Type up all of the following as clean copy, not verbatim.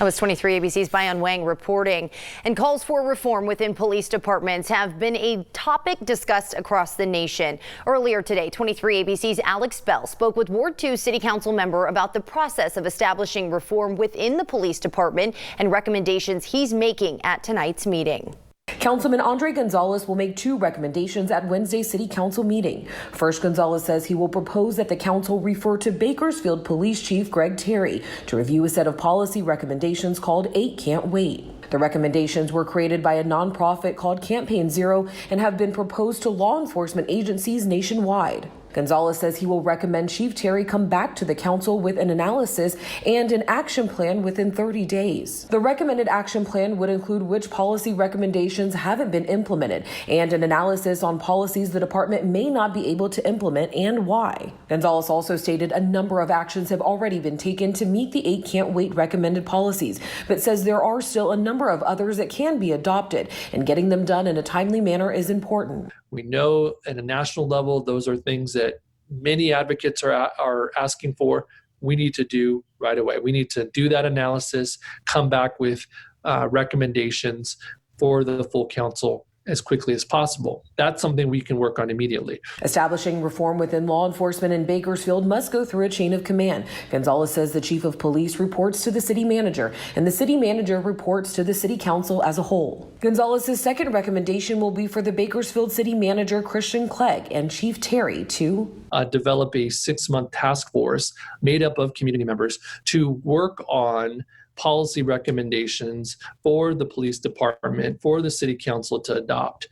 That was 23 ABC's Bayan Wang reporting. And calls for reform within police departments have been a topic discussed across the nation. Earlier today, 23 ABC's Alex Bell spoke with Ward 2 City Council member about the process of establishing reform within the police department and recommendations he's making at tonight's meeting. Councilman Andrae Gonzales will make 2 recommendations at Wednesday's City Council meeting. First, Gonzales says he will propose that the council refer to Bakersfield Police Chief Greg Terry to review a set of policy recommendations called 8 Can't Wait. The recommendations were created by a nonprofit called Campaign Zero and have been proposed to law enforcement agencies nationwide. Gonzales says he will recommend Chief Terry come back to the council with an analysis and an action plan within 30 days. The recommended action plan would include which policy recommendations haven't been implemented and an analysis on policies the department may not be able to implement and why. Gonzales also stated a number of actions have already been taken to meet the 8 Can't Wait recommended policies, but says there are still a number of others that can be adopted, and getting them done in a timely manner is important. We know at a national level, those are things that many advocates are asking for. We need to do right away. We need to do that analysis, come back with recommendations for the full council as quickly as possible. That's something we can work on immediately. Establishing reform within law enforcement in Bakersfield must go through a chain of command. Gonzales says the chief of police reports to the city manager, and the city manager reports to the city council as a whole. Gonzales' second recommendation will be for the Bakersfield city manager, Christian Clegg, and Chief Terry to develop a 6-month task force made up of community members to work on policy recommendations for the police department, for the city council to adopt,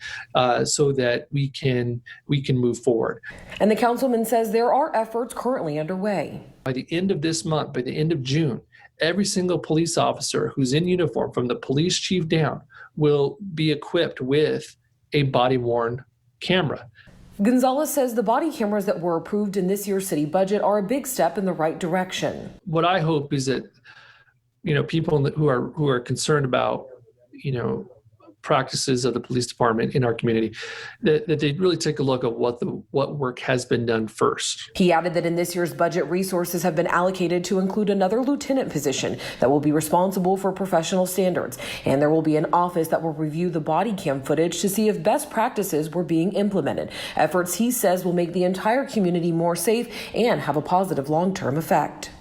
so that we can move forward. And the councilman says there are efforts currently underway. By the end of this month, by the end of June, every single police officer who's in uniform from the police chief down will be equipped with a body-worn camera. Gonzales says the body cameras that were approved in this year's city budget are a big step in the right direction. What I hope is that people who are concerned about, practices of the police department in our community, that they really take a look at what work has been done first. He added that in this year's budget, resources have been allocated to include another lieutenant position that will be responsible for professional standards. And there will be an office that will review the body cam footage to see if best practices were being implemented. Efforts he says will make the entire community more safe and have a positive long-term effect.